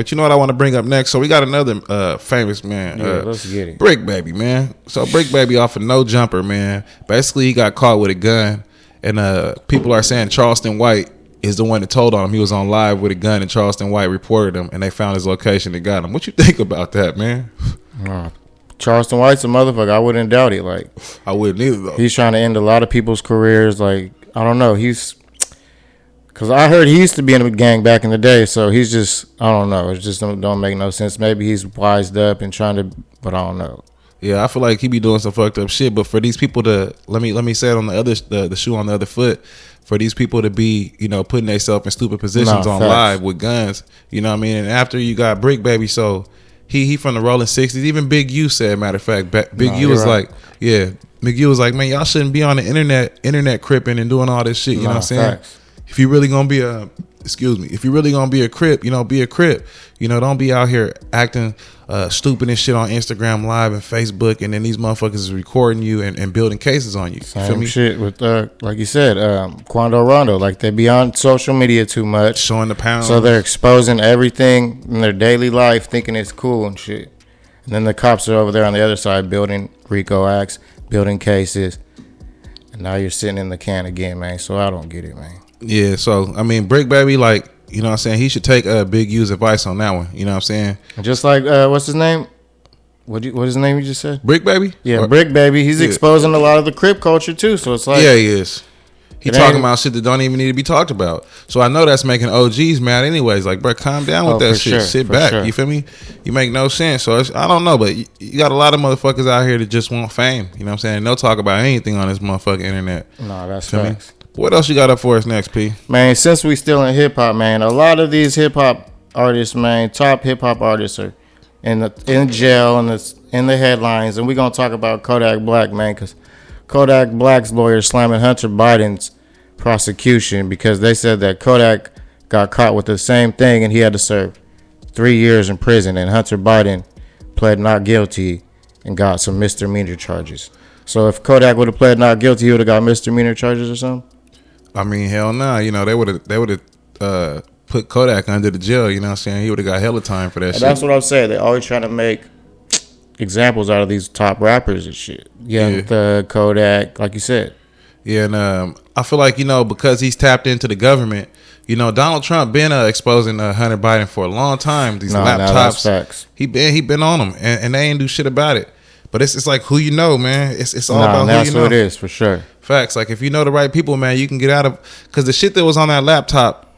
But you know what I want to bring up next? So we got another famous man. Let's get it. Brick Baby, man. So Brick Baby off of No Jumper, man. Basically, he got caught with a gun. And people are saying Charleston White is the one that told on him. He was on live with a gun, and Charleston White reported him, and they found his location and got him. What you think about that, man? Charleston White's a motherfucker. I wouldn't doubt it. Like, I wouldn't either, though. He's trying to end a lot of people's careers. Like, I don't know. Because I heard he used to be in a gang back in the day, so he's just, I don't know. It just don't make no sense. Maybe he's wised up and trying to, but I don't know. Yeah, I feel like he be doing some fucked up shit. But for these people to let me say it on the other the shoe on the other foot, for these people to be putting themselves in stupid positions on live with guns, you know what I mean. And after you got Brick Baby, so he from the Rolling 60s. Even Big U said, matter of fact, Big U was right. Big U was like, man, y'all shouldn't be on the internet cripping and doing all this shit. You know what I'm saying? Facts. If you really gonna be if you really gonna be a Crip, be a Crip. Don't be out here acting stupid and shit on Instagram Live and Facebook, and then these motherfuckers is recording you and building cases on you. Same shit with like you said, Quando Rondo. Like, they be on social media too much, showing the pounds. So they're exposing everything in their daily life, thinking it's cool and shit. And then the cops are over there on the other side building RICO acts, building cases, and now you're sitting in the can again, man. So I don't get it, man. Yeah, so I mean, Brick Baby, like, you know what I'm saying, he should take Big U's advice on that one. You know what I'm saying? Just like what's his name? What his name you just said? Brick Baby? Yeah, Brick Baby. He's exposing a lot of the Crip culture too. So it's like, yeah, he is. He talking about shit that don't even need to be talked about. So I know that's making OGs mad anyways. Like, bro, calm down with that shit. Sit back. Sure. You feel me? You make no sense. So I don't know, but you got a lot of motherfuckers out here that just want fame. You know what I'm saying? They'll talk about anything on this motherfucking internet. No, that's facts. What else you got up for us next, P? Man, since we still in hip hop, man, a lot of these hip hop artists, man, top hip hop artists are in jail and in the headlines, and we're gonna talk about Kodak Black, man, because Kodak Black's lawyer slamming Hunter Biden's prosecution because they said that Kodak got caught with the same thing and he had to serve 3 years in prison, and Hunter Biden pled not guilty and got some misdemeanor charges. So if Kodak would have pled not guilty, he would have got misdemeanor charges or something? I mean, hell no. They would have put Kodak under the jail. You know what I'm saying? He would have got hella time for that shit. That's what I'm saying. They always trying to make examples out of these top rappers and shit. Yeah, the Kodak, like you said. Yeah, and I feel like, because he's tapped into the government, Donald Trump been exposing Hunter Biden for a long time. These laptops. That's facts. He been on them, and they ain't do shit about it. But it's like who you know, man. It's all about who you know. That's what it is, for sure. Facts. Like, if you know the right people, man, you can get out of... Because the shit that was on that laptop,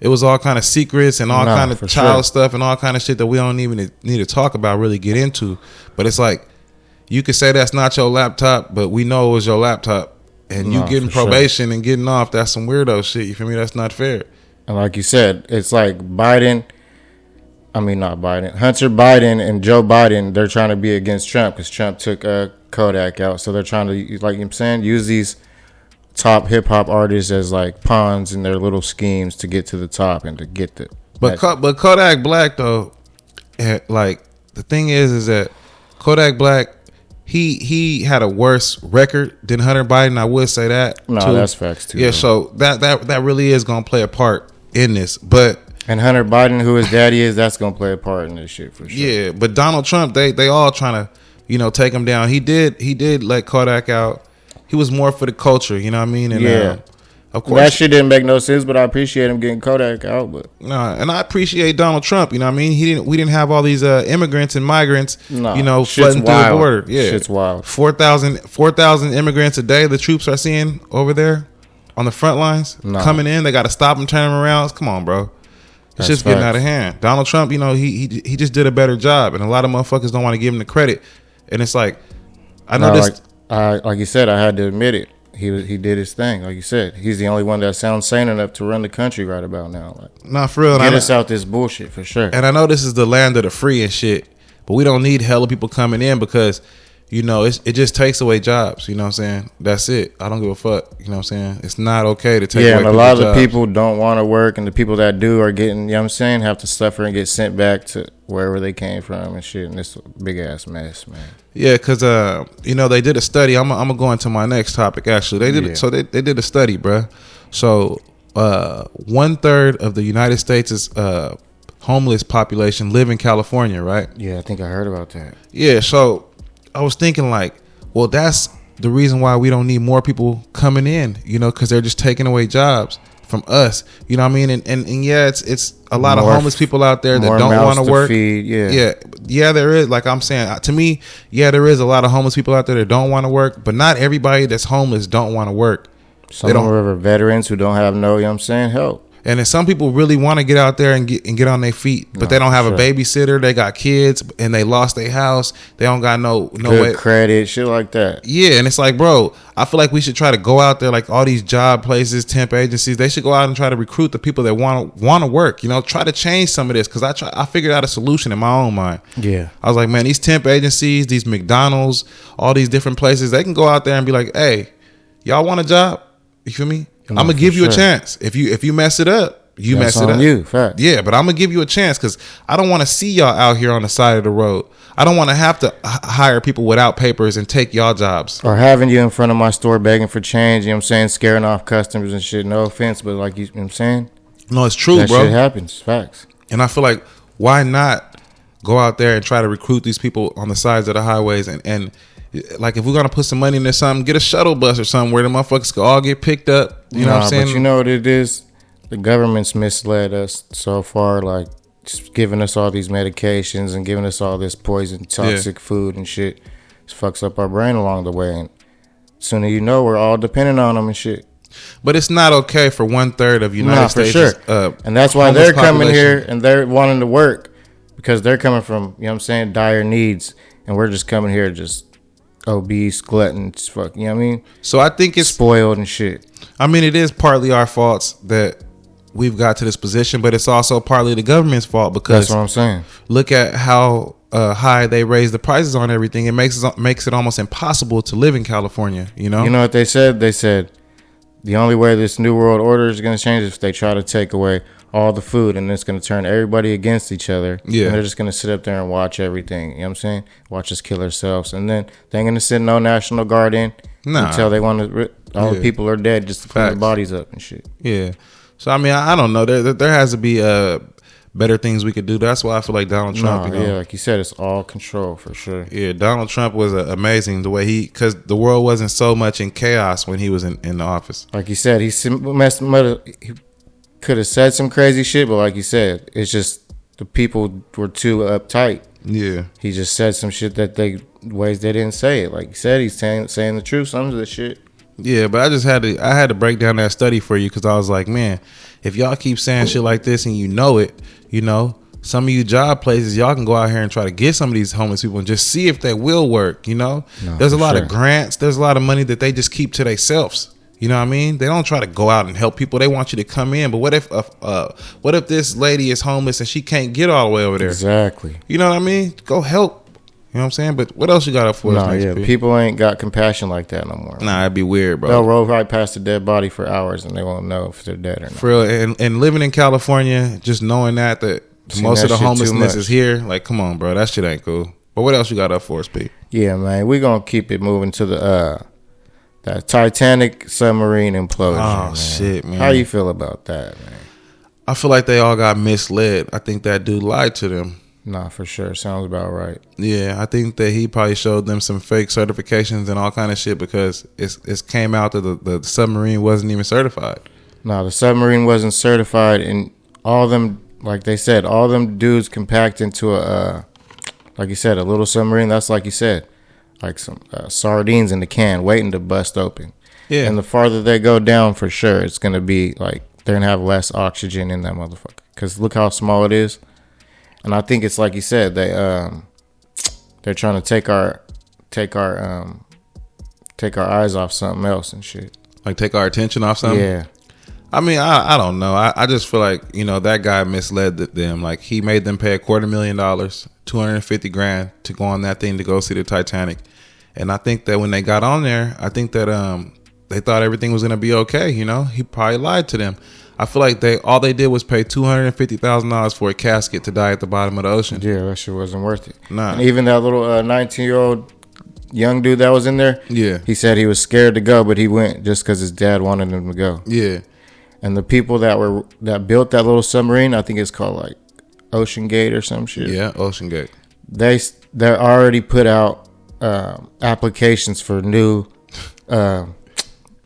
it was all kind of secrets and all kind of child stuff and all kind of shit that we don't even need to talk about, really get into. But it's like, you could say that's not your laptop, but we know it was your laptop. And you getting probation and getting off, that's some weirdo shit. You feel me? That's not fair. And like you said, it's like Hunter Biden and Joe Biden, they're trying to be against Trump because Trump took Kodak out. So they're trying to, like I'm saying, use these top hip hop artists as like pawns in their little schemes to get to the top and to get the. But Kodak Black though, like the thing is that Kodak Black, he had a worse record than Hunter Biden. I would say that. No, too. That's facts too. Yeah, though. So that really is gonna play a part in this, but. And Hunter Biden, who his daddy is, that's gonna play a part in this shit for sure. Yeah, but Donald Trump, they all trying to, take him down. He did let Kodak out. He was more for the culture, you know what I mean? And, of course, that shit didn't make no sense, but I appreciate him getting Kodak out. But and I appreciate Donald Trump. You know what I mean? We didn't have all these immigrants and migrants, flooding through the border. Yeah, shit's wild. 4,000 immigrants a day. The troops are seeing over there on the front lines coming in. They got to stop them, turn them around. Come on, bro. It's just getting out of hand. Donald Trump, he just did a better job, and a lot of motherfuckers don't want to give him the credit. And it's like, I know this. Like you said, I had to admit it. He did his thing. Like you said, he's the only one that sounds sane enough to run the country right about now. Like, not for real. Get us out this bullshit for sure. And I know this is the land of the free and shit, but we don't need hella people coming in because, it just takes away jobs. You know what I'm saying? That's it. I don't give a fuck. You know what I'm saying? It's not okay to take away and a lot of jobs. The people don't want to work, and the people that do are getting, you know what I'm saying, have to suffer and get sent back to wherever they came from and shit. And it's a big ass mess, man. Yeah, because they did a study. I'm gonna go into my next topic. Actually, they did a study, bruh. So 1/3 of the United States' homeless population live in California, right? Yeah, I think I heard about that. Yeah, so I was thinking like, well, that's the reason why we don't need more people coming in, because they're just taking away jobs from us. You know what I mean? And yeah, it's a lot of homeless people out there that don't want to work. Feed, yeah, there is. Like I'm saying, to me, yeah, there is a lot of homeless people out there that don't want to work, but not everybody that's homeless don't want to work. Some of them are veterans who don't have help. And then some people really want to get out there and get on their feet, but they don't have a babysitter. They got kids and they lost their house. They don't got no good credit, shit like that. Yeah, and it's like, bro, I feel like we should try to go out there, like all these job places, temp agencies. They should go out and try to recruit the people that want to work. Try to change some of this, because I figured out a solution in my own mind. Yeah, I was like, man, these temp agencies, these McDonald's, all these different places, they can go out there and be like, hey, y'all want a job? You feel me? I'm gonna give you a chance. If you mess it up, mess it up. You, fact. Yeah, but I'm gonna give you a chance, because I don't want to see y'all out here on the side of the road. I don't want to have to hire people without papers and take y'all jobs, or having you in front of my store begging for change. You know what I'm saying? Scaring off customers and shit. No offense, but like you know what I'm saying? No, it's true, bro. That shit happens. Facts. And I feel like, why not go out there and try to recruit these people on the sides of the highways and like, if we're gonna put some money into something, get a shuttle bus or something where the motherfuckers can all get picked up. You know what I'm saying? But you know what it is? The government's misled us so far, like just giving us all these medications and giving us all this poison, toxic food and shit. It fucks up our brain along the way, and sooner you know, we're all dependent on them and shit. But it's not okay for 1/3 of United States. For sure. And that's why they're coming here and they're wanting to work, because they're coming from, you know what I'm saying, dire needs, and we're just coming here just obese, gluttons, fuck, you know what I mean? So I think it's spoiled and shit. I mean, it is partly our faults that we've got to this position, but it's also partly the government's fault, because that's what I'm saying. Look at how high they raise the prices on everything. It makes it almost impossible to live in California. You know what they said? They said the only way this new world order is going to change is if they try to take away all the food, and it's going to turn everybody against each other. Yeah. And they're just going to sit up there and watch everything. You know what I'm saying? Watch us kill ourselves. And then they ain't going to send no National Guard in until they want to. All the people are dead just to clean the bodies up and shit. Yeah. So, I mean, I don't know. There has to be better things we could do. That's why I feel like Donald Trump. Yeah, like you said, it's all control for sure. Yeah, Donald Trump was amazing the way because the world wasn't so much in chaos when he was in the office. Like you said, he could have said some crazy shit, but like you said, it's just the people were too uptight. Yeah, he just said some shit that ways they didn't say it. Like you said, he's saying the truth. Some of the shit. Yeah, but I had to break down that study for you, because I was like, man, if y'all keep saying shit like this and you know it, some of you job places, y'all can go out here and try to get some of these homeless people and just see if they will work. There's a lot of grants, there's a lot of money that they just keep to themselves. You know what I mean? They don't try to go out and help people. They want you to come in. But what if this lady is homeless and she can't get all the way over there? Exactly. You know what I mean? Go help. You know what I'm saying? But what else you got up for us? Yeah, people ain't got compassion like that no more. Nah, it'd be weird, bro. They'll roll right past a dead body for hours and they won't know if they're dead or not. For real, and living in California, just knowing that most of the homelessness is here, like, come on, bro, that shit ain't cool. But what else you got up for us, P? Yeah, man, we're gonna keep it moving to that Titanic submarine implosion. Oh, man. shit, man. How you feel about that, man? I feel like they all got misled. I think that dude lied to them. Nah, for sure. Sounds about right. Yeah, I think that he probably showed them some fake certifications and all kind of shit, because it came out that the submarine wasn't even certified. No, the submarine wasn't certified, and all them, like they said, all them dudes compact into like you said, a little submarine. That's like you said, like some sardines in the can waiting to bust open. Yeah. And the farther they go down, for sure, it's going to be like they're going to have less oxygen in that motherfucker. Because look how small it is. And I think it's like you said, they're trying to take our eyes off something else and shit. Like take our attention off something? Yeah. I mean, I don't know. I just feel like, that guy misled them. Like, he made them pay $250,000, $250,000 to go on that thing to go see the Titanic. And I think that when they got on there, I think that they thought everything was going to be okay. He probably lied to them. I feel like all they did was pay $250,000 for a casket to die at the bottom of the ocean. Yeah, that shit wasn't worth it. Nah. And even that little 19-year-old young dude that was in there, yeah, he said he was scared to go, but he went just because his dad wanted him to go. Yeah. And the people that built that little submarine, I think it's called like Ocean Gate or some shit. Yeah, Ocean Gate. They're already put out applications for new, you know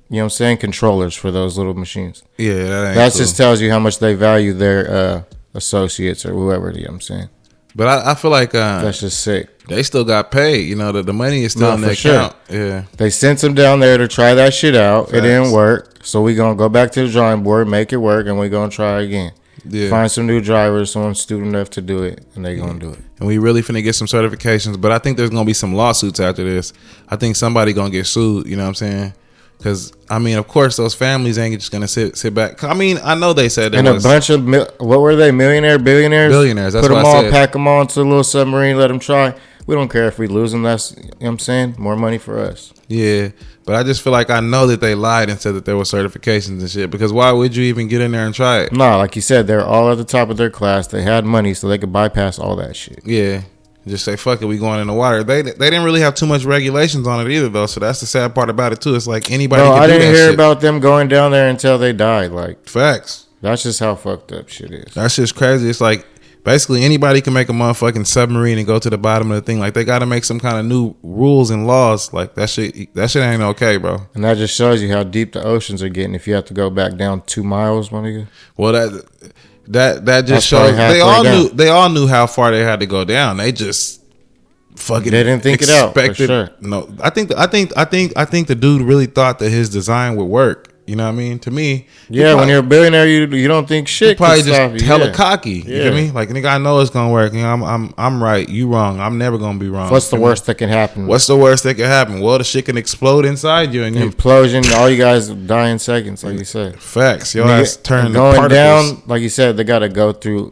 what I'm saying, controllers for those little machines. Yeah, that just tells you how much they value their associates or whoever. You know what I'm saying. But I feel like that's just sick. They still got paid. You know, the money is still in their account. Yeah. They sent them down there to try that shit out. Facts. It didn't work. So we going to go back to the drawing board, make it work, and we going to try again. Yeah. Find some new drivers, someone student enough to do it, and they going to do it. And we really finna get some certifications. But I think there's going to be some lawsuits after this. I think somebody going to get sued. You know what I'm saying? Because, I mean, of course, those families ain't just going to sit back. I mean, I know they said and a bunch of, what were they, billionaires? Billionaires, that's what I said. Put them all, pack them all into a little submarine, let them try. We don't care if we lose them. That's, you know what I'm saying? More money for us. Yeah, but I just feel like I know that they lied and said that there were certifications and shit. Because why would you even get in there and try it? No, like you said, they're all at the top of their class. They had money, so they could bypass all that shit. Yeah. Just say, fuck it, we going in the water. They didn't really have too much regulations on it either, though. So that's the sad part about it, too. It's like anybody can do that shit. No, I didn't hear about them going down there until they died. Like, facts. That's just how fucked up shit is. That's just crazy. It's like, basically, anybody can make a motherfucking submarine and go to the bottom of the thing. Like, they got to make some kind of new rules and laws. Like, that shit ain't okay, bro. And that just shows you how deep the oceans are getting if you have to go back down 2 miles, my nigga. Well, that just shows they all knew how far they had to go down. They just fucking they didn't think it out. For sure. No, I think the dude really thought that his design would work. You know what I mean? To me, yeah. When you're a billionaire, you don't think shit. Probably just hella cocky. You get me? Like, nigga, I know it's gonna work. You know, I'm right. You wrong. I'm never gonna be wrong. What's the worst that can happen? What's the worst that can happen? Well, the shit can explode inside you, and implosion. All you guys die in seconds, like you said. Facts. Your ass turn going down. Like you said, they got to go through.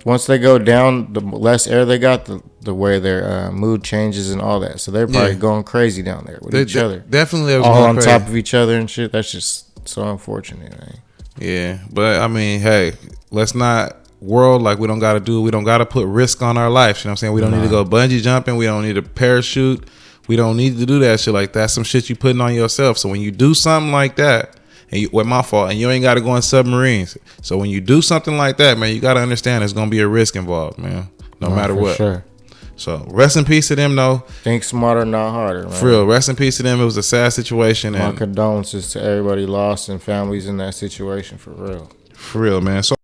Once they go down, the less air they got, the way their mood changes and all that. So they're probably going crazy down there with each other. Definitely, all on top of each other and shit. That's just so unfortunate, man. Yeah, but I mean, hey, let's not world like we don't got to do. We don't got to put risk on our life. You know what I'm saying? We don't need to go bungee jumping. We don't need a parachute. We don't need to do that shit. Like, that's some shit you putting on yourself. So when you do something like that. And my fault, and you ain't got to go in submarines. So when you do something like that, man, you got to understand there's gonna be a risk involved, man. No matter what. Sure. So rest in peace to them, though. Think smarter, not harder, man. For real, rest in peace to them. It was a sad situation. My condolences to everybody lost and families in that situation. For real, man. So.